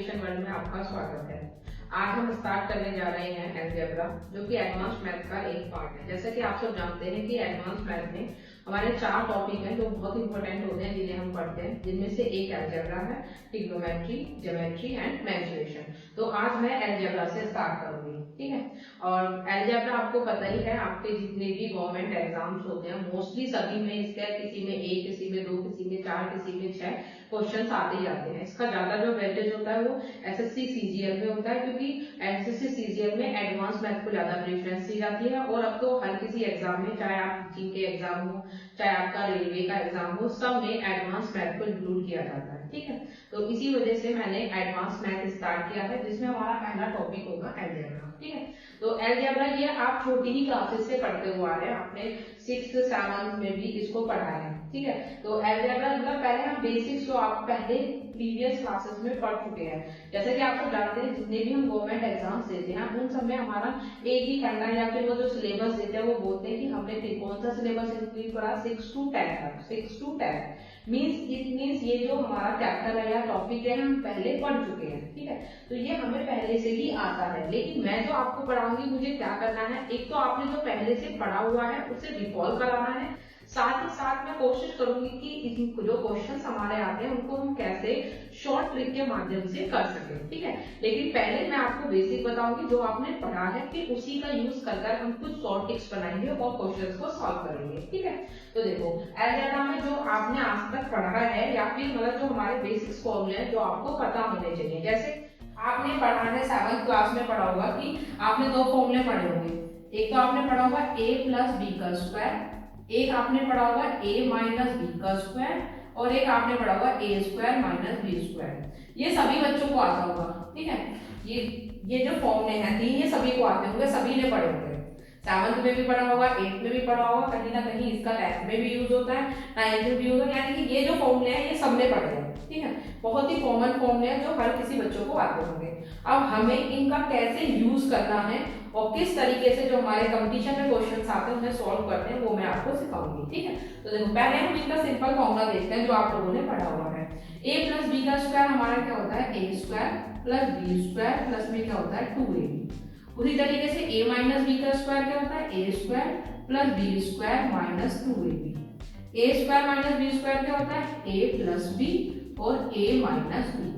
Education world में आपका स्वागत है। आज हम स्टार्ट करने जा रहे हैं अलजेब्रा, जो कि एडवांस मैथ का एक पार्ट है। जैसे कि आप सब जानते हैं कि एडवांस मैथ में हमारे 4 टॉपिक हैं जो बहुत इंपॉर्टेंट होते हैं, जिन्हें हम पढ़ते हैं, जिनमें से एक अलजेब्रा है, ट्रिग्नोमेट्री, ज्योमेट्री एंड मेंसुरेशन। तो आज मैं अलजेब्रा से स्टार्ट करूंगी, ठीक है। और अलजेब्रा आपको पता ही है, आपके जितने भी गवर्नमेंट एग्जाम्स होते हैं मोस्टली सभी में इसका किसी में 1, किसी में 2, किसी में 4, किसी में 6 क्वेश्चन आते ही आते हैं। इसका ज्यादा जो वेटेज होता है वो एसएससी सीजीएल में होता है, क्योंकि एसएससी सीजीएल में एडवांस मैथ को ज्यादा प्रेफरेंस दी जाती है। और अब तो हर किसी एग्जाम में, चाहे आप टीचिंग के एग्जाम हो, चाहे आपका रेलवे का एग्जाम हो, सब में एडवांस मैथ को इंक्लूड किया जाता है, ठीक है। तो इसी वजह से मैंने एडवांस मैथ स्टार्ट किया है, जिसमें हमारा पहला टॉपिक होगा अलजेब्रा, ठीक है। तो अलजेब्रा ये आप छोटी ही क्लासेस से पढ़ते हुए आ रहे हैं, आपने 6th 7th में भी इसको पढ़ा है, ठीक है। तो अलजेब्रा मतलब पहले हम बेसिक्स जो आप पहले प्रीवियस क्लासेस में पढ़ चुके हैं। जैसे कि आप सब जानते हैं, जितने भी हम गवर्नमेंट एग्जाम्स देते हैं उन सब में हमारा एक ही करना है, या फिर वो जो सिलेबस देते हैं वो बोलते हैं कि हमने कौन सा सिलेबस इंक्लूड करा, 6 to 10 तक। 6 to 10 मीन्स ये जो हमारा चैप्टर है या टॉपिक है हम पहले पढ़ चुके हैं, ठीक है। तो ये हमें पहले से ही आता है। लेकिन मैं जो आपको पढ़ाऊंगी, मुझे क्या करना है, एक तो आपने जो पहले से पढ़ा हुआ है उसे रिकॉल कराना है, साथ ही साथ मैं कोशिश करूंगी कि जो क्वेश्चंस हमारे आते हैं उनको हम कैसे शॉर्ट ट्रिक के माध्यम से कर सके, ठीक है। लेकिन पहले मैं आपको बेसिक बताऊंगी जो आपने पढ़ा है, फिर उसी का यूज कर हम कुछ शॉर्ट ट्रिक्स बनाएंगे और क्वेश्चंस को सॉल्व करेंगे, ठीक है। तो देखो, अलजेब्रा में जो आपने आज तक पढ़ा है, या फिर मतलब जो हमारे बेसिक्स फॉर्मूले हैं जो आपको पता होने चाहिए। जैसे आपने पढ़ा है 7th क्लास में पढ़ा होगा कि आपने 2 फॉर्मूले पढ़े होंगे। एक तो आपने पढ़ा होगा a प्लस बी का स्क्वायर, एक आपने पढ़ा होगा a माइनस बी का स्क्वायर, और एक आपने पढ़ा होगा a square minus B square. ये सभी बच्चों को आता होगा, ठीक है। ये जो फॉर्मूले हैं 3, ये सभी को आते होंगे, सभी ने पढ़े होंगे। 7th में भी पढ़ा होगा, 8th में भी पढ़ा होगा, कहीं ना कहीं इसका 10th में भी यूज होता है, 9th में भी यूज होता है। यानी कि ये जो फॉर्मूले हैं ये सबने पढ़े हैं, ठीक है। बहुत ही कॉमन फॉर्मूले हैं जो हर किसी बच्चों को आते होंगे। अब हमें इनका कैसे यूज करना है और किस तरीके से जो हमारे कंपटीशन में क्वेश्चंस आते हैं उन्हें सॉल्व करते हैं, वो मैं आपको सिखाऊंगी, ठीक है। तो देखो, पहले हम इनका सिंपल फॉर्मूला देखते हैं जो आप लोगों ने पढ़ा हुआ है। a प्लस बी का स्क्वायर हमारा क्या होता है, a square plus B square plus में क्या होता है 2ab। उसी तरीके से a माइनस बी का स्क्वायर क्या होता है, a square plus B square minus 2ab। a square minus B square क्या होता है, a प्लस बी और a माइनस बी,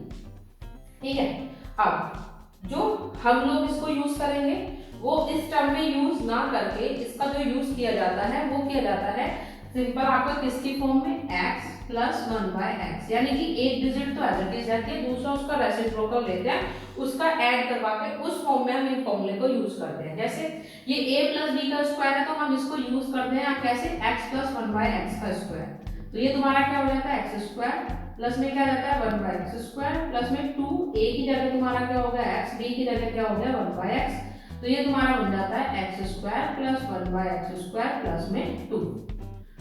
ठीक है। अब जो हम लोग इसको यूज करेंगे वो इस टर्म में यूज ना करके इसका जो यूज किया जाता है वो किया जाता है सिंपल आपका किसकी फॉर्म में, x प्लस 1/x। यानी कि एक डिजिट तो एज इट इज रहती है, दूसरा उसका रेसिप्रोकल लेते हैं, उसका ऐड करवा के उस फॉर्म में हम इन फॉर्मूले को यूज करते हैं। जैसे ये a प्लस बी का स्क्वायर है तो हम इसको यूज करते हैं कैसे, x प्लस 1/x का स्क्वायर। तो ये तुम्हारा क्या हो जाता है, x स्क्वायर प्लस में क्या रहता है 1/x स्क्वायर प्लस में 2a की जगह तुम्हारा क्या होगा x, b की जगह क्या हो गया 1/x। तो ये तुम्हारा बन जाता है x square plus 1/x square plus में 2,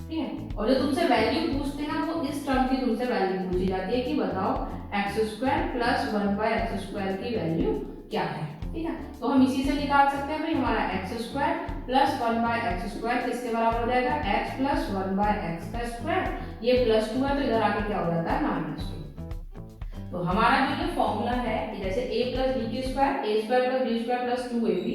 ठीक है। और जो तुमसे वैल्यू पूछते हैं वो इस टर्म की तुमसे वैल्यू पूछी जाती है कि बताओ x square plus 1/x square की वैल्यू क्या है, ठीक है। तो हम इसी से निकाल सकते हैं भाई, हमारा x square plus 1/x square किसके बराबर हो जाएगा, x प्लस 1/x का स्क्वायर। ये प्लस 2 है तो इधर आके क्या हो जाता है -2। तो हमारा जो ये फॉर्मूला है, जैसे a प्लस बी की square, a square plus B square plus 2ab,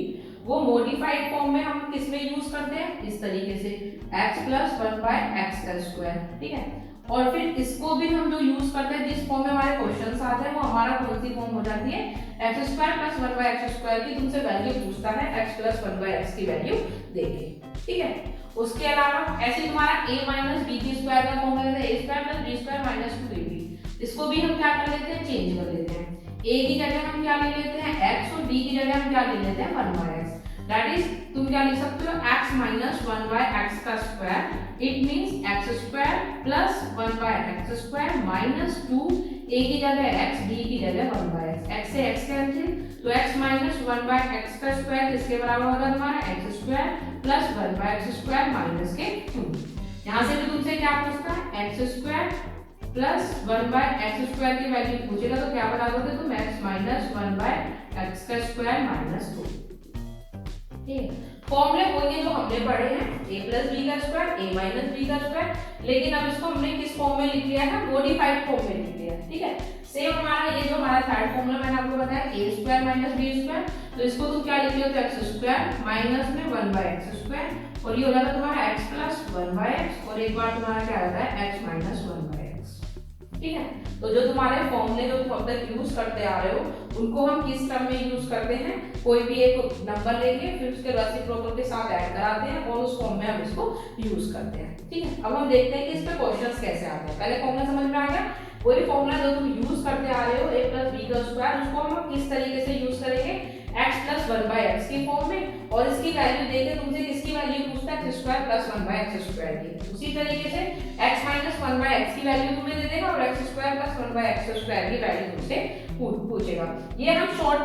वो मॉडिफाइड फॉर्म में हम किस में यूज करते हैं, इस तरीके से x प्लस 1/x का स्क्वायर, ठीक है। और फिर इसको भी हम जो यूज करते हैं, जिस फॉर्म में हमारे क्वेश्चंस आते हैं वो हमारा कौन सी फॉर्म हो जाती है, x square plus 1/x square की तुमसे वैल्यू पूछता है, x प्लस 1/x की वैल्यू देके, ठीक है। उसके अलावा ऐसे तुम्हारा a माइनस बी की स्क्वायर का फॉर्म रहता है a square plus B square minus 2ab। इसको भी हम क्या कर लेते हैं, चेंज कर लेते हैं। a की जगह हम क्या ले लेते हैं x, और b की जगह हम क्या ले लेते हैं 1/x। दैट इज तुम क्या लिख सकते हो, x माइनस 1/x का square, it means x square plus 1/x square minus 2, a की जगह x, b की जगह 1/x। x से x कैंसिल, तो x माइनस 1/x का स्क्वायर किसके बराबर होगा तुम्हारा, x square plus 1/x square minus के 2। यहाँ से भी तुमसे क्या पूछता है, x square plus 1/x square की वैल्यू पूछेगा तो क्या बता दोगे तुम, x माइनस 1/x का स्क्वायर माइनस 2, ठीक है। फॉर्मूले वही जो हमने पढ़े हैं, a प्लस बी का स्क्वायर, a माइनस बी का स्क्वायर, लेकिन अब इसको हमने किस फॉर्म में लिख लिया है, मॉडिफाइड फॉर्म में लिख लिया है, ठीक है। सेम हमारा ये जो हमारा थर्ड फॉर्मूला मैंने आपको बताया ए स्क्वायर माइनस बी स्क्वायर, तो इसको तुम क्या लिख लो तो एक्स स्क्वायर माइनस में 1 बाय एक्स स्क्वायर, और ये हो जाता है तुम्हारा x प्लस 1 बाय एक्स, और एक बार तुम्हारा क्या आता है x माइनस 1 बाय एक्स। ठीक है, तो जो तुम्हारे फॉर्मूले जो तुम अब तक यूज करते आ रहे हो उनको हम किस टर्म में यूज करते हैं, कोई भी एक नंबर लेके फिर उसके रेसिप्रोकल के साथ ऐड कराते हैं और उस फॉर्म में हम इसको यूज करते हैं। ठीक है, अब हम देखते हैं कि इस पे क्वेश्चंस कैसे आते हैं। पहले फॉर्मूला समझ में आ गया, कोई भी फॉर्मूला जो तुम यूज करते आ रहे हो a प्लस बी का स्क्वायर, उसको हम किस तरीके से यूज करेंगे x प्लस 1 बाय एक्स की फॉर्म में, और इसकी वैल्यू देके तुमसे किसकी वैल्यू पूछता है x square plus 1 by X square की। उसी तरीके से x माइनस 1 बाय एक्स की वैल्यू तुम्हें दे देगा और x square plus 1 by X square की वैल्यू तुमसे पूछेगा। ये हम शॉर्ट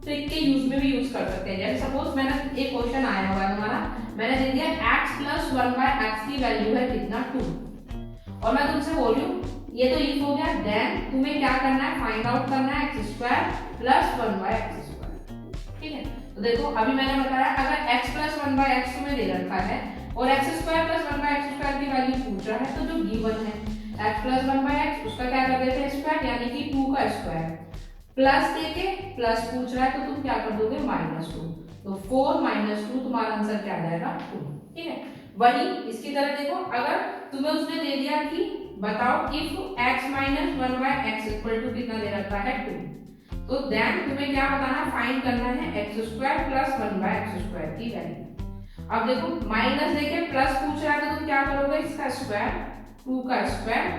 ट्रिक के यूज में भी यूज कर सकते हैं। जैसे सपोज मैंने एक क्वेश्चन आया हुआ है हमारा, मैंने दे दिया x प्लस 1 बाय एक्स की वैल्यू है कितना 2, और मैं तुमसे बोल रही हूँ ये तो इफ हो गया, देन तुम्हें क्या करना है फाइंड आउट करना है x square plus 1 by X square. ठीक है, तो देखो अभी मैंने बताया अगर x प्लस 1 बाय एक्स तुम्हें दे रखा है और x square plus 1 by X square की वैल्यू पूछ रहा है, तो जो गिवन है x प्लस 1 बाय एक्स उसका क्या कर देते हैं स्क्वायर, यानी कि 2 का स्क्वायर, प्लस देके प्लस पूछ रहा है तो तुम क्या कर दोगे -2, तो 4 - 2 तुम्हारा आंसर क्या आ जाएगा 2। ठीक है, वही इसकी तरह देखो अगर तुम्हें उसने दे दिया कि बताओ if x minus 1 by X equal to कितना दे रखा है 2, तो देन तुम्हें क्या बताना फाइंड करना है x square plus 1 by X square की वैल्यू। अब देखो माइनस देके प्लस पूछ रहा है तो तुम क्या करोगे इसका स्क्वायर 2 का स्क्वायर,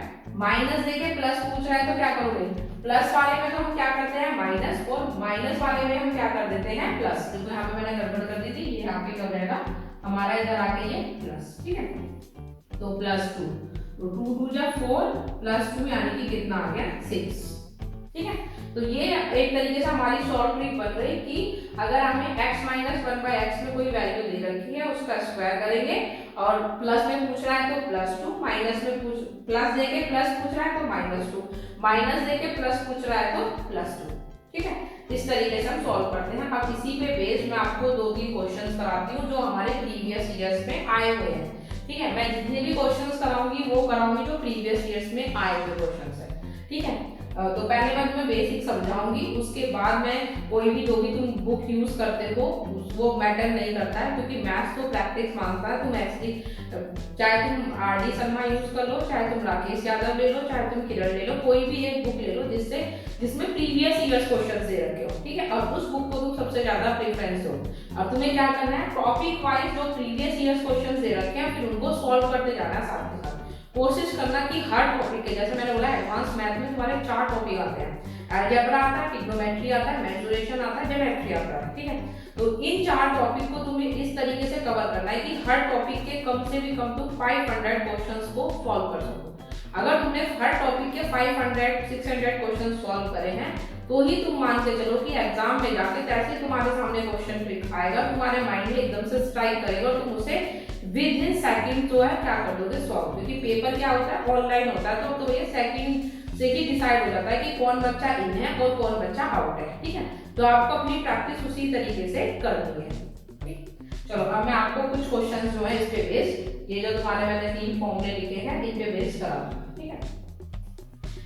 माइनस देके प्लस पूछ रहा है तो क्या करोगे प्लस वाले में तो हम क्या करते हैं माइनस, और माइनस वाले में हम क्या कर देते हैं प्लस। देखो यहाँ पे मैंने गड़बड़ कर दी थी, ये यहाँ पे कर जाएगा हमारा इधर आके ये प्लस। ठीक है, तो +2, तो 2 2 जा 4 प्लस 2 यानी कि कितना आ गया 6। ठीक है, तो ये एक तरीके से हमारी शॉर्ट ट्रिक बन रही कि अगर हमें x माइनस 1 बाय एक्स में कोई वैल्यू दे रखी है उसका स्क्वायर करेंगे, और प्लस में पूछ रहा है तो +2, माइनस में प्लस देके प्लस पूछ रहा है तो -2, माइनस देके प्लस पूछ रहा है तो +2। ठीक है, इस तरीके से हम सॉल्व करते हैं। अब इसी पे बेस्ड मैं आपको 2-3 क्वेश्चंस कराती हूँ जो हमारे प्रीवियस ईयर्स में आए हुए हैं। ठीक है, मैं जितने भी क्वेश्चंस कराऊंगी वो कराऊंगी जो प्रीवियस ईयर्स में आए हुए क्वेश्चंस है। ठीक है, तो पहले मैं तुम्हें बेसिक समझाऊंगी, उसके बाद मैं कोई भी जो भी तुम बुक यूज करते हो वो मैटर नहीं करता है, क्योंकि मैथ्स तो प्रैक्टिस मांगता है। तुम ऐसी चाहे तुम आर.डी. शर्मा यूज कर लो, चाहे तुम राकेश यादव ले लो, चाहे तुम किरण ले लो, कोई भी एक बुक ले लो जिसमें प्रीवियस ईयर्स क्वेश्चन दे रखे हो। ठीक है, और उस बुक को तुम सबसे ज्यादा प्रेफरेंस दो। अब तुम्हें क्या करना है टॉपिक वाइज जो प्रीवियस ईयर्स क्वेश्चन दे रखे हैं फिर उनको सॉल्व करते जाना है साथ के साथ। कोशिश करना कि हर टॉपिक के, जैसे मैंने बोला एडवांस मैथ में तुम्हारे 4 टॉपिक आते हैं, अलजेब्रा आता है, ट्रिग्नोमेट्री आता है, मेंसुरेशन आता है, ज्योमेट्री आता है। ठीक है, तो इन 4 टॉपिक को तुम्हें इस तरीके से कवर करना है कि हर टॉपिक के कम से भी कम तुम 500 क्वेश्चंस को सॉल्व कर सको। अगर तुमने हर टॉपिक के 500-600 क्वेश्चन सॉल्व करे हैं तो ही तुम मान के चलो कि एग्जाम में जाके जैसे तुम्हारे सामने क्वेश्चन ट्रिक आएगा तुम्हारे माइंड में एकदम से स्ट्राइक करेगा और तुम उसे विद इन सेकंड जो है क्या कर दोगे सॉल्व। क्योंकि पेपर क्या होता है ऑनलाइन होता है, तो ये सेकंड से ही डिसाइड हो जाता है कि कौन बच्चा इन है और कौन बच्चा आउट है। ठीक है, तो आपको अपनी प्रैक्टिस उसी तरीके से करनी है। चलो अब मैं आपको कुछ क्वेश्चन जो है इस पे बेस्ड, ये जो तुम्हारे मैंने 3 फॉर्मूले लिखे हैं इन पे बेस्ड करा दूंगा। ठीक है,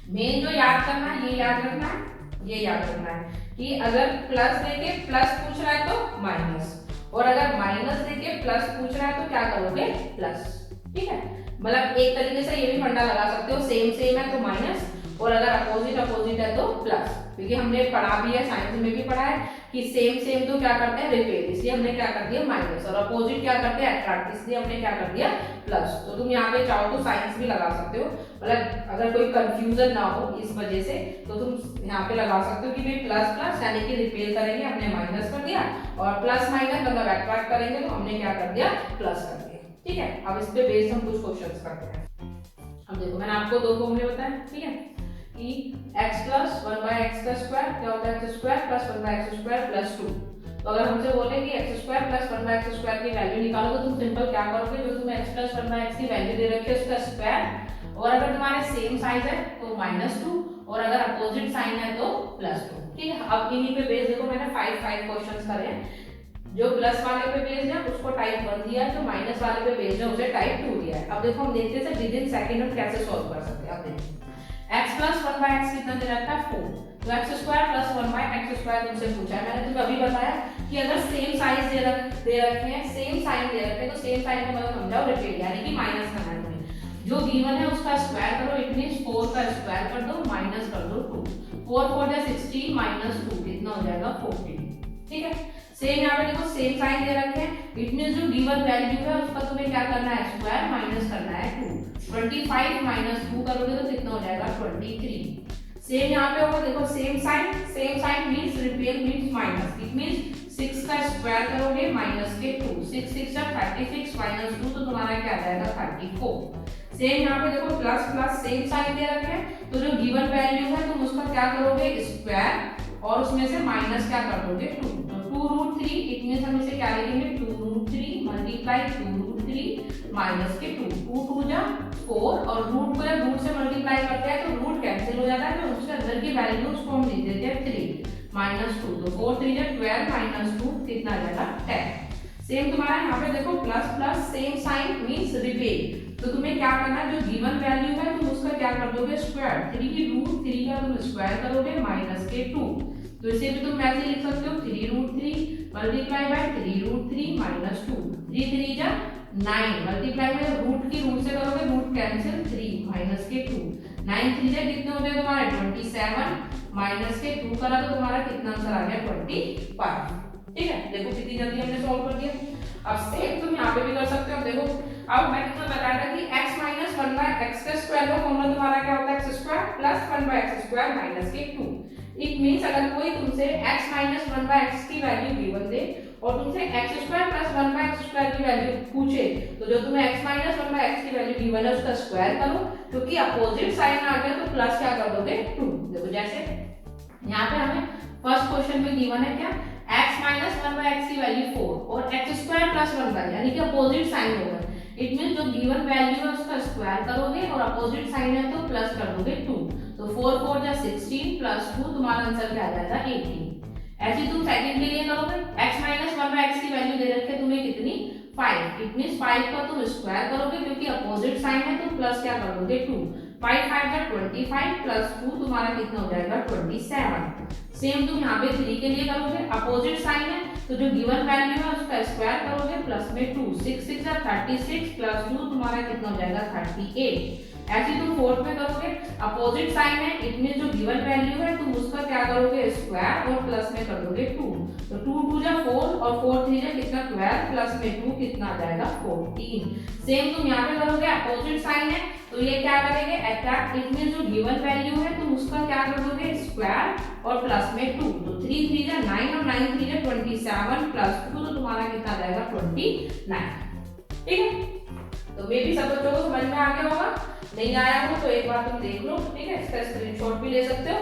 मेन जो याद करना है ये याद रखना है, ये याद रखना है कि अगर प्लस देके प्लस पूछ रहा है तो माइनस, और अगर माइनस देके प्लस पूछ रहा है तो क्या करोगे प्लस। ठीक है, मतलब एक तरीके से ये भी फंडा लगा सकते हो, सेम है तो माइनस, और अगर अपोजिट है तो प्लस। क्योंकि हमने पढ़ा भी है, साइंस में भी पढ़ा है कि सेम तो क्या करते हैं रिपेल, इसलिए हमने क्या कर दिया माइनस, और अपोजिट क्या करते हैं अट्रैक्ट, इसलिए हमने क्या कर दिया प्लस। तो तुम यहाँ पे चाहो तो साइंस भी लगा सकते हो, मतलब अगर कोई कंफ्यूजन ना हो इस वजह से तो तुम यहाँ पे लगा सकते हो कि भाई प्लस यानी कि रिपेल करेंगे हमने माइनस कर दिया, और प्लस माइनस मतलब अट्रैक्ट करेंगे तो हमने क्या कर दिया प्लस कर दिया। ठीक है, अब इस पे बेस्ड हम कुछ क्वेश्चंस करते हैं। अब देखो मैंने आपको 2 फॉर्मूले बताए। ठीक है, कि x प्लस 1 बाय एक्स का स्क्वायर क्या होता है x square plus 1 by X square plus 2। तो अगर हमसे बोले कि x square plus 1 by X square की वैल्यू निकालो तो तुम सिंपल क्या करोगे, जो तुम्हें x प्लस 1 बाय एक्स की वैल्यू दे रखी है उसका स्क्वायर, और अगर तुम्हारे सेम साइज है तो -2, और अगर अपोजिट साइन है तो +2। ठीक है, अब इन्हीं पे बेस देखो मैंने 5 क्वेश्चंस करे हैं। जो प्लस वाले पे बेस्ड है उसको टाइप 1 दिया है, जो माइनस वाले पे बेस्ड है उसे टाइप 2 दिया है। अब देखो हम देखते हैं विद इन सेकंड हम कैसे सॉल्व कर सकते हैं। अब देखो x प्लस 1 बाय एक्स कितना दे रखा है 4, तो X square plus 1 by X square तुमसे पूछा है। मैंने तुम्हें अभी बताया कि अगर सेम साइज दे रखे हैं, सेम साइन दे रखे हैं, तो सेम साइन का मतलब समझाओ रिपीट, यानी कि माइनस करना है तुम्हें। जो गिवन है उसका स्क्वायर करो, इट मींस 4 का स्क्वायर कर दो माइनस कर दो 2, 4 4 जा 16 माइनस 2 कितना हो जाएगा 14। ठीक है, सेम यहाँ पे देखो सेम साइन दे रखे हैं, इट मींस जो गिवन वैल्यू है उसका तुम्हें क्या करना है स्क्वायर माइनस करना है 2, 25 माइनस 2 करोगे तो कितना हो जाएगा 23। सेम यहाँ पे होगा देखो same sign means repair means minus, it means 6 का स्क्वायर करोगे माइनस के 2, 6 6 जा 36 माइनस 2 तो तुम्हारा क्या आ जाएगा 34। सेम यहाँ पे देखो प्लस प्लस सेम साइन दे रखे हैं, तो जो गिवन वैल्यू है तुम उसका क्या करोगे स्क्वायर और उसमें से माइनस क्या कर दोगे 2, तो 2√3 इट मींस हम इसे क्या लिखेंगे 2√3 मल्टीप्लाई 2√3 माइनस के 2, 2 2 जा 4 और रूट को जब रूट से मल्टीप्लाई करते हैं तो रूट कैंसिल हो जाता है, तो उसके अंदर की वैल्यू उसको हम लिख देते हैं 3 माइनस 2, तो 4 3 जा 12 माइनस 2 कितना आ जाएगा 10। सेम तुम्हारा यहाँ पे देखो plus plus same sign means repeat, तो तुम्हें क्या करना है जो गिवन वैल्यू है तुम उसका क्या कर दोगे स्क्वायर, 3√3 का तुम स्क्वायर करोगे माइनस के 2, तो इसे भी तुम ऐसे लिख सकते हो 3√3 मल्टीप्लाई बाय 3√3 माइनस 2, 3 3 जा 9 मल्टीप्लाई में रूट की रूट से करोगे रूट कैंसिल 3 माइनस के 2, 9 3 जा कितने होते हैं तुम्हारे 27 माइनस के 2 करा तो तुम्हारा कितना आंसर आ गया 25। ठीक है, देखो कितनी जल्दी हमने सॉल्व कर दिया। अब सेम तुम यहाँ पे भी कर सकते हो। देखो अब मैं तुम्हें बताया था कि x माइनस 1 बाय एक्स का स्क्वायर का फॉर्मूला तुम्हारा क्या होता है X square plus 1 by X square minus के 2। इट मींस अगर कोई तुमसे x माइनस 1 बाय एक्स की वैल्यू गिवन दे और तुमसे X square plus 1 by X square की वैल्यू पूछे, तो जो तुम्हें x माइनस 1 बाय एक्स की वैल्यू गिवन है उसका स्क्वायर करो, क्योंकि अपोजिट साइन आ गया तो प्लस क्या कर दोगे 2। देखो जैसे यहाँ पे हमें फर्स्ट क्वेश्चन में गिवन है क्या x माइनस 1 बाय एक्स की वैल्यू 4 और एक्स स्क्वायर प्लस 1 बाय यानी कि अपोजिट साइन होगा, इट मींस जो गिवन वैल्यू है उसका स्क्वायर करोगे और अपोजिट साइन है तो प्लस कर दोगे 2, तो 4 4 जा 16 प्लस 2 तुम्हारा आंसर क्या आ जाएगा 18। ऐसे तुम सेकंड के लिए करोगे x माइनस 1 बाय एक्स की वैल्यू दे रखी है तुम्हें कितनी 5, इट मींस 5 का तुम स्क्वायर करोगे क्योंकि अपोजिट साइन है तो प्लस क्या कर दोगे 2, 5 5 जा 25 प्लस 2 तुम्हारा कितना हो जाएगा 27। सेम तुम यहाँ पे 3 के लिए करोगे अपोजिट साइन है तो जो गिवन वैल्यू है उसका स्क्वायर करोगे प्लस में 2, 6 6 जा 36 प्लस 2 तुम्हारा कितना हो जाएगा 38। ऐसे तुम फोर्थ में करोगे अपोजिट साइन है, इट मींस जो गिवन वैल्यू है तुम उसका क्या करोगे स्क्वायर और प्लस में कर दोगे 2, तो 2 2 जा 4 और 4 3 जा कितना 12 प्लस में 2 कितना आ जाएगा 14। सेम तुम यहाँ पे करोगे अपोजिट साइन है तो ये क्या करेंगे अट्रैक्ट, इट मींस जो गिवन वैल्यू है तुम उसका क्या कर दोगे स्क्वायर और प्लस में 2, तो 3 3 जा 9 और 9 3 जा 27 प्लस 2 तो तुम्हारा कितना आ जाएगा 29। ठीक है, तो मे भी सब बच्चों को समझ में आ गया होगा, नहीं आया हो तो एक बार तुम देख लो। ठीक है, इसका स्क्रीनशॉट भी ले सकते हो।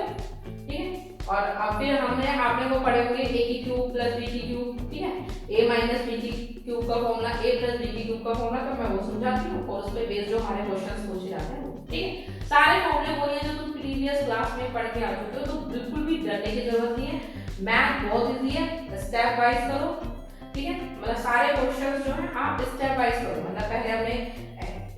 ठीक है, और अब फिर हमने आपने वो पढ़े होंगे a की क्यूब प्लस b की क्यूब। ठीक है, a माइनस b की क्यूब का फॉर्मूला a प्लस b की क्यूब का फॉर्मूला, तो मैं वो समझाती हूँ और उस पे बेस्ड जो हमारे क्वेश्चंस पूछे जाते हैं। ठीक है, सारे फॉर्मूले वो हैं जो तुम प्रीवियस क्लास में पढ़ के आ चुके हो, तो बिल्कुल भी डरने की जरूरत नहीं है। मैथ बहुत इजी है, स्टेप वाइज करो। ठीक है, मतलब सारे क्वेश्चंस जो है आप स्टेप वाइज करो, मतलब पहले हमने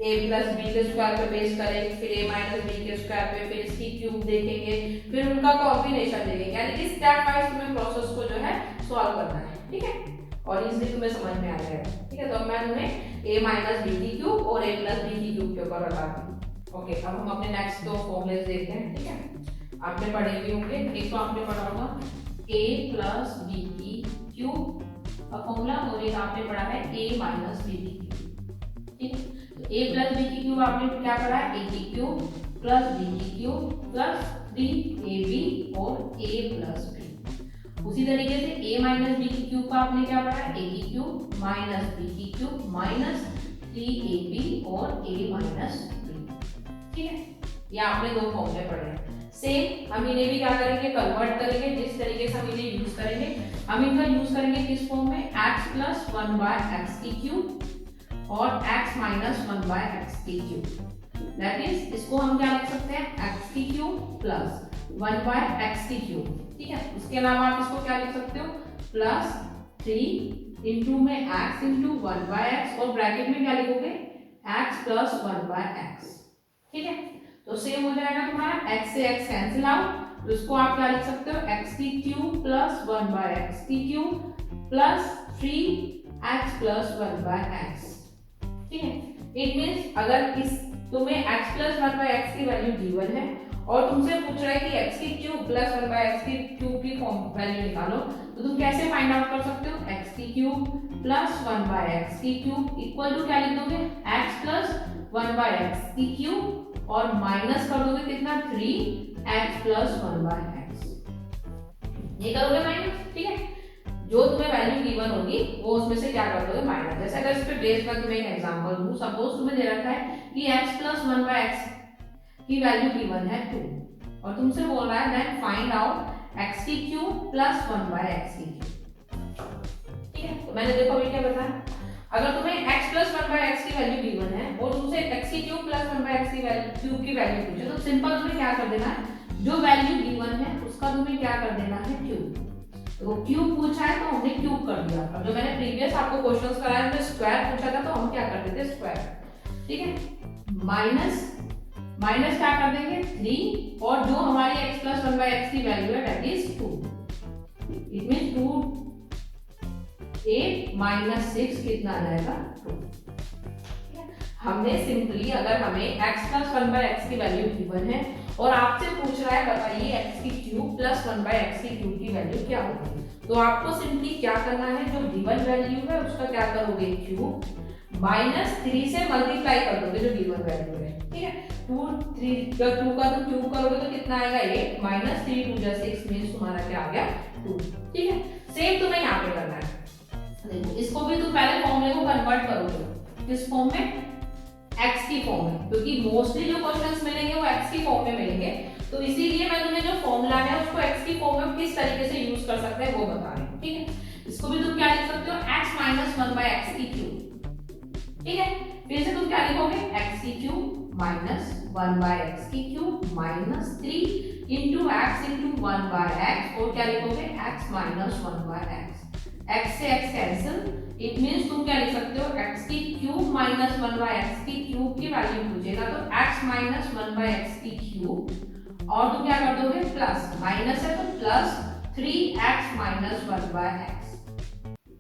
a प्लस बी के स्क्वायर पे बेस करेंगे, फिर a माइनस बी के स्क्वायर पे, फिर इसकी क्यूब देखेंगे, फिर उनका कॉम्बिनेशन देखेंगे, यानी कि स्टेप वाइज तुम्हें प्रोसेस को जो है सॉल्व करना है। ठीक है, और इजीली तुम्हें समझ में आ जाएगा। ठीक है, तो मैं तुम्हें a माइनस बी की क्यूब और a प्लस बी की क्यूब के ऊपर बताती हूँ। ओके, अब हम अपने नेक्स्ट दो फॉर्मूलेस देखते हैं। ठीक है, आपने पढ़े भी होंगे, एक तो आपने पढ़ा होगा a प्लस बी की क्यूब का फॉर्मूला और एक आपने पढ़ा है a माइनस बी की क्यूब। ठीक है, a प्लस बी की क्यूब आपने क्या पढ़ा है a की क्यूब प्लस b की क्यूब प्लस 3ab और a प्लस b। उसी तरीके से a माइनस b की क्यूब का आपने क्या पढ़ा है a की क्यूब माइनस b की क्यूब माइनस 3ab और a माइनस b। ठीक है, ये आपने दो फॉर्मूले पढ़े हैं। सेम हम इन्हें भी क्या करेंगे कन्वर्ट करेंगे, जिस तरीके से हम इन्हें यूज करेंगे हम इनका यूज करेंगे किस फॉर्म में x प्लस 1 बाय एक्स की क्यूब और x माइनस 1 बाय एक्स की क्यूब। दैट इज इसको हम क्या लिख सकते हैं x की क्यूब प्लस 1 बाय एक्स की क्यूब। ठीक है, उसके अलावा आप इसको क्या लिख सकते हो प्लस 3 इंटू में x इंटू 1 बाय एक्स और ब्रैकेट में क्या लिखोगे x प्लस 1 बाय एक्स। ठीक है, तो सेम हो जाएगा तुम्हारा x से x कैंसिल आउट, तो इसको आप क्या लिख सकते हो x की क्यूब प्लस 1 बाय एक्स की cube plus 3x plus 1 by X. ठीक है, इट मीन्स अगर इस तुम्हें x प्लस 1 बाय एक्स की वैल्यू गिवन है और तुमसे पूछ रहा है कि x की क्यूब प्लस 1 बाय एक्स की क्यूब की फॉर्म वैल्यू निकालो, तो तुम कैसे फाइंड आउट कर सकते हो x की क्यूब प्लस 1 बाय एक्स की क्यूब इक्वल टू क्या लिख दोगे x प्लस 1 बाय एक्स की क्यूब और माइनस कर दोगे कितना 3x प्लस 1 बाय एक्स। ये करोगे माइनस, ठीक है, जो तुम्हें वैल्यू गिवन होगी वो उसमें से क्या कर दोगे माइनस। जैसे अगर इस पे बेस पर तुम्हें एक एग्जांपल दूं, सपोज तुम्हें दे रखा है कि x प्लस 1 बाय एक्स की वैल्यू गिवन है 2 और तुमसे बोल रहा है देन फाइंड आउट x की क्यूब प्लस 1 बाय एक्स की क्यूब। ठीक है, तो मैंने देखो अभी क्या बताया, अगर तुम्हें x प्लस 1 बाय एक्स की वैल्यू गिवन है और तुमसे x की क्यूब प्लस 1 बाय एक्स की क्यूब की वैल्यू पूछे, तो सिंपल तुम्हें क्या कर देना है, जो वैल्यू गिवन है उसका तुम्हें क्या कर देना है क्यूब। तो क्यूब पूछा है तो हमने क्यूब कर दिया। अब जो मैंने प्रीवियस आपको क्वेश्चंस कराए थे स्क्वायर पूछा था तो हम क्या कर देते स्क्वायर। ठीक है, माइनस माइनस क्या कर देंगे 3 और जो हमारी x प्लस 1 बाय एक्स की वैल्यू है that is 2, it means 2 8 minus 6 कितना आ जाएगा 2। हमने सिंपली अगर हमें x प्लस 1 बाय एक्स की वैल्यू गिवन है और आपसे पूछ रहा है बताइए x की क्यूब प्लस 1 बाय एक्स की क्यूब की वैल्यू क्या होगी, तो आपको सिंपली क्या करना है, जो गिवन वैल्यू है उसका क्या करोगे क्यूब माइनस 3 से मल्टीप्लाई कर दोगे जो गिवन वैल्यू है। ठीक है, 2 3 जब 2 का तुम क्यूब करोगे तो कितना आएगा 8 माइनस 3 2 जा 6 मींस तुम्हारा क्या आ गया 2। ठीक है, सेम तुम्हें यहाँ पे करना है। देखो इसको भी तुम पहले फॉर्मूले को कन्वर्ट करोगे किस फॉर्म में, x की फॉर्म में, क्योंकि मोस्टली जो क्वेश्चंस मिलेंगे वो x की फॉर्म में मिलेंगे, तो इसीलिए मैं तुम्हें जो फॉर्मूला है उसको x की फॉर्म में किस तरीके से यूज कर सकते हैं वो बता रही हूँ। ठीक है, इसको भी तुम क्या लिख सकते हो x माइनस 1 बाय एक्स की क्यूब। ठीक है, फिर से तुम क्या लिखोगे x की क्यूब माइनस 1 बाय एक्स की cube minus 3 into x into 1 by x और क्या लिखोगे x minus 1 by x. x से x कैंसिल, इट मींस तुम क्या लिख सकते हो x की क्यूब माइनस 1 बाय एक्स की क्यूब की वैल्यू पूछेगा तो x माइनस 1 बाय एक्स की क्यूब और तुम क्या कर दोगे प्लस माइनस है तो plus 3x minus 1 by X.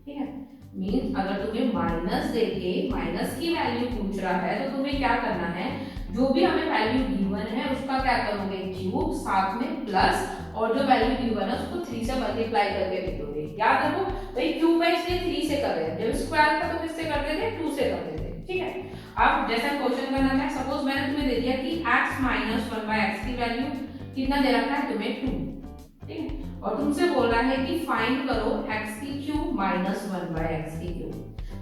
ठीक है, मींस अगर तुम्हें माइनस देके माइनस की वैल्यू पूछ रहा है तो तुम्हें क्या करना है, जो भी हमें वैल्यू गिवन है उसका क्या करोगे क्यूब साथ में प्लस और जो वैल्यू गिवन है उसको 3 से मल्टीप्लाई करके लिख दोगे। याद रखो भाई क्यूब है इसलिए 3 से कर रहे हैं, जब स्क्वायर था तो किससे करते थे 2 से करते थे। ठीक है, अब जैसा क्वेश्चन करना है, सपोज मैंने तुम्हें दे दिया कि x माइनस 1 बाय एक्स की वैल्यू कितना दे रखा है तुम्हें 2। ठीक है, और तुमसे बोल रहा है कि फाइंड करो x की क्यूब माइनस 1 बाय एक्स की क्यूब।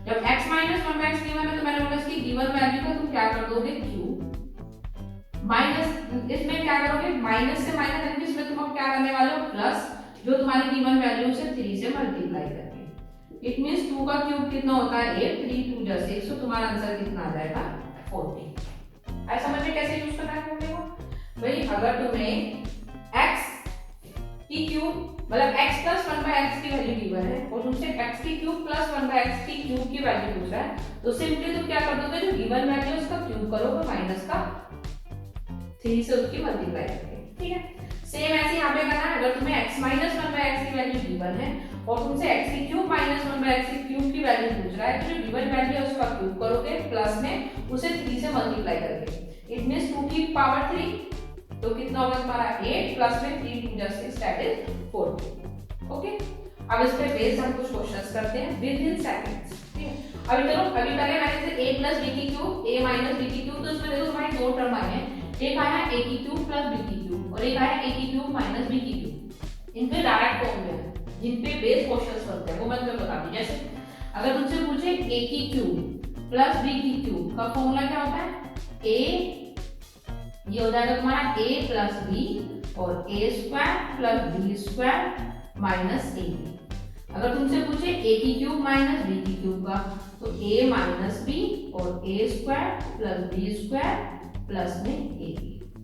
जब x minus 1 by x given है तो मैंने बोला इसकी गिवन वैल्यू का तुम क्या कर दोगे क्यूब माइनस, इसमें क्या करोगे माइनस से माइनस यानी इसमें तुम अब क्या करने वाले हो प्लस जो तुम्हारी गिवन वैल्यू से 3 से मल्टीप्लाई करके। इट मींस 2 का क्यूब कितना होता है 8 3 2 जा 6, तो तुम्हारा आंसर कितना आ जाएगा 40। ऐसा समझे कैसे यूज करना है फॉर्मूले को। भाई अगर तुम्हें x की क्यूब मतलब x प्लस 1 बाय एक्स की वैल्यू गिवन है और तुमसे x की क्यूब प्लस 1 बाय एक्स की क्यूब की वैल्यू पूछ रहा है तो सिंपली तुम क्या कर दोगे जो गिवन वैल्यू है उसका क्यूब करोगे माइनस का 3 से उसकी मल्टीप्लाई करके। ठीक है, सेम ऐसे यहाँ पे करना है, अगर तुम्हें x माइनस 1 बाय एक्स की वैल्यू गिवन है और तुमसे x की क्यूब माइनस 1 बाय एक्स की क्यूब की वैल्यू पूछ रहा है तो जो गिवन वैल्यू है उसका क्यूब करोगे प्लस में उसे 3 से मल्टीप्लाई करके। इट मींस 2 की पावर 3 तो कितना होगा तुम्हारा 8 प्लस में 3 2 जा 6 दैट इज 40। ओके, अब इस पे बेस्ड हम कुछ क्वेश्चंस करते हैं विद इन सेकंड्स। ठीक है, अभी चलो अभी पहले मैंने जैसे a प्लस b की क्यूब a माइनस b की क्यूब, तो इसमें देखो तुम्हारी दो टर्म आई हैं, एक आया a की क्यूब प्लस b की क्यूब और एक आया a की क्यूब माइनस b की क्यूब। इनके डायरेक्ट फॉर्म में है जिन पे बेस क्वेश्चंस बनते हैं वो मैं तुम्हें बता दूं। जैसे अगर तुमसे पूछे a की क्यूब प्लस b की क्यूब का फॉर्मूला क्या होता है a, ये हो जाएगा तुम्हारा a प्लस b और a square plus b square minus a। अगर तुमसे पूछे a की क्यूब माइनस b की क्यूब का तो a माइनस b और a square plus b square plus में a।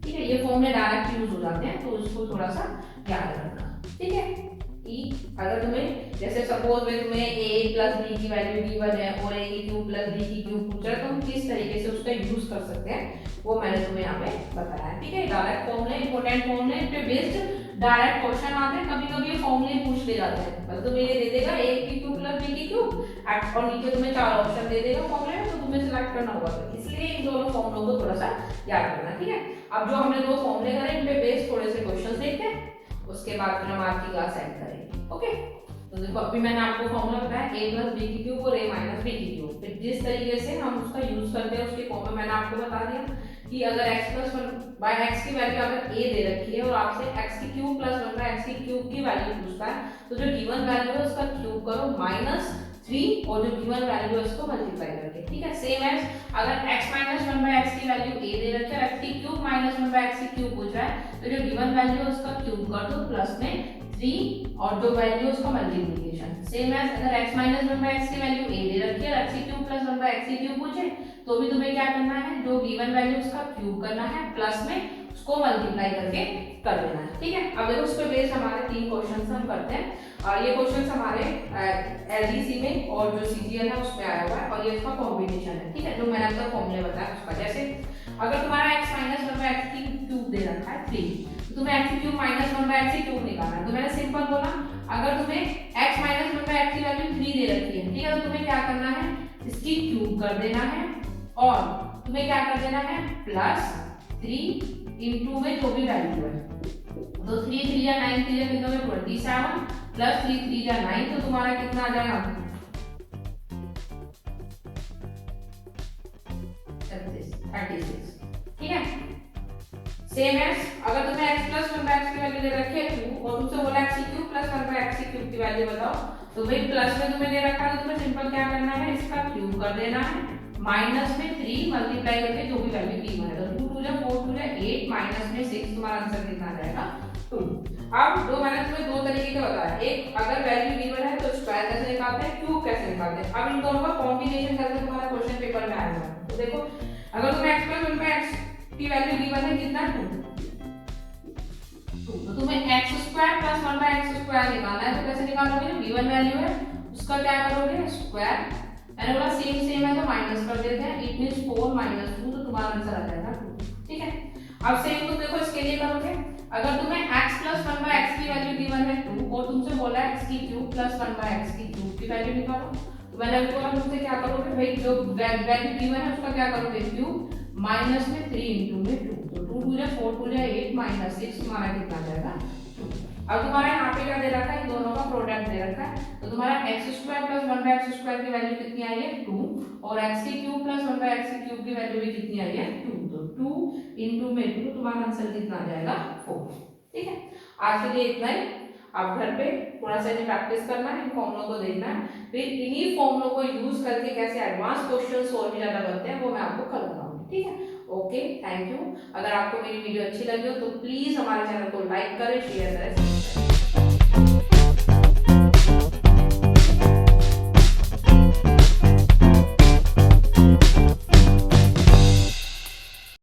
ठीक है, ये फॉर्मूले डायरेक्ट यूज हो जाते हैं तो उसको थोड़ा सा याद रखना। ठीक है, कि अगर तुम्हें जैसे सपोज में तुम्हें a प्लस बी की वैल्यू गिवन है और a की क्यूब प्लस b की क्यूब पूछ रहा है तो हम किस तरीके से उसका यूज कर सकते हैं वो मैंने तुम्हें यहाँ पे बताया है। ठीक है, डायरेक्ट फॉर्मूले इंपॉर्टेंट फॉर्मूले पे बेस्ड डायरेक्ट क्वेश्चन आते हैं, कभी कभी ये फॉर्मूले पूछ ले जाते हैं। मतलब तुम्हें ये दे देगा a की क्यूब प्लस b की क्यूब और नीचे तुम्हें 4 ऑप्शन दे देगा फॉर्मूले में, तो तुम्हें सिलेक्ट करना होगा। तो इसलिए इन दोनों फॉर्मूलों को थोड़ा सा याद करना। ठीक है, अब जो हमने दो फॉर्मूले करे इन पे बेस्ड थोड़े से क्वेश्चन देखते हैं, उसके बाद फिर हम आज की क्लास एंड करेंगे। ओके, तो देखो अभी मैंने आपको फॉर्मूला बताया a प्लस बी की क्यूब और a माइनस बी की क्यूब। फिर जिस तरीके से हम उसका यूज करते हैं उसके फॉर्म में मैंने आपको बता दिया कि अगर x plus one by x की वैल्यू अगर a दे रखी है और आपसे x की cube plus one by x की क्यूब की वैल्यू पूछता है तो जो गिवन वैल्यू है उसका क्यूब करो माइनस 3 और जो गिवन वैल्यू है उसको मल्टीप्लाई करके। ठीक है, सेम एज अगर x minus one by x की वैल्यू a दे रखी है, x की cube minus one by x की क्यूब पूछ रहा है तो जो गिवन वैल्यू है उसका क्यूब कर दो प्लस में 3 और जो वैल्यू उसका मल्टीप्लिकेशन। सेम एज अगर x minus one by x की वैल्यू a दे रखी है और x की cube plus one by x की क्यूब पूछे तो भी तुम्हें क्या करना है, जो गिवन वैल्यू उसका क्यूब करना है प्लस में उसको मल्टीप्लाई करके कर देना है। ठीक है, अब देखो उस पे बेस्ड हमारे 3 क्वेश्चंस हम करते हैं और ये क्वेश्चंस हमारे एलडीसी में और जो सीजीएल है उसमें आया हुआ है और ये इसका कॉम्बिनेशन है। ठीक है, जो मैंने आपको फॉर्मूला बताया उसका, जैसे अगर तुम्हारा x minus one by x की क्यूब दे रखा है 3 तो तुम्हें x की cube minus one by x की क्यूब निकालना है। तो मैंने सिंपल बोला अगर तुम्हें x minus one by x की वैल्यू 3 दे रखी है, ठीक है, तो तुम्हें क्या करना है, इसकी क्यूब कर देना है और तुम्हें क्या कर देना है प्लस 3 इनटू में जो भी वैल्यू है, तो 3 3 या 9 3 या कितना में 27 प्लस 3 3 या 9 तो तुम्हारा कितना आ जाएगा 36। ठीक है, सेम एज अगर तुम्हें x plus one by x की वैल्यू दे रखी है 2 और तुमसे बोला x की cube plus one by x की क्यूब की वैल्यू बताओ, तो भाई प्लस में तुम्हें दे रखा है तो तुम्हें सिंपल क्या करना है, इसका क्यूब कर देना है माइनस में 3 मल्टीप्लाई करके जो भी वैल्यू की है, तो 2 2 जा 4 2 जा 8 माइनस में 6 तुम्हारा आंसर कितना आ जाएगा 2। अब दो मैंने तुम्हें दो तरीके के बताया, एक अगर वैल्यू गिवन है तो स्क्वायर कैसे निकालते हैं, क्यूब कैसे निकालते हैं। अब इन दोनों का कॉम्बिनेशन करके तुम्हारा क्वेश्चन पेपर में आएगा। तो देखो अगर तुम्हें x plus one by x की वैल्यू गिवन है कितना 2 तो तुम्हें x square plus one by X square निकालना है। तो कैसे निकालोगे, जो गिवन वैल्यू है उसका क्या करोगे स्क्वायर, मैंने बोला सेम सेम है तो माइनस कर देते हैं, इट मींस 4 माइनस 2 तो तुम्हारा आंसर आ जाएगा 2। ठीक है, अब सेम तुम देखो इसके लिए करोगे, अगर तुम्हें x plus one by x की वैल्यू गिवन है 2 और तुमसे बोला है x की cube plus one by x की क्यूब की वैल्यू निकालो, तो मैंने बोला तुमसे क्या करोगे भाई, जो वैल्यू गिवन है उसका क्या करोगे क्यूब माइनस में 3 इनटू में 2 तो 2 2 जा 4 2 जा 8 माइनस 6 तुम्हारा कितना आ जाएगा 2। अब तुम्हारा यहाँ पे क्या दे रखा है, इन दोनों का प्रोडक्ट दे रखा है, तो तुम्हारा x square plus one by X square की वैल्यू कितनी आई है 2 और x की cube plus one by x की क्यूब की वैल्यू भी कितनी आई है 2, तो 2 इनटू में 2 तुम्हारा आंसर कितना आ जाएगा 4। ठीक है, आज के लिए इतना ही। आप घर पे थोड़ा सा प्रैक्टिस करना है, इन फॉर्मूलों को देखना है, फिर इन्हीं फॉर्मूलों को यूज करके कैसे एडवांस क्वेश्चंस और भी ज्यादा बनते हैं वो मैं आपको कल बताऊंगी। ठीक है, ओके, थैंक यू। अगर आपको मेरी वीडियो अच्छी लगी हो तो प्लीज हमारे चैनल को लाइक करें, शेयर करें, सब्सक्राइब करें।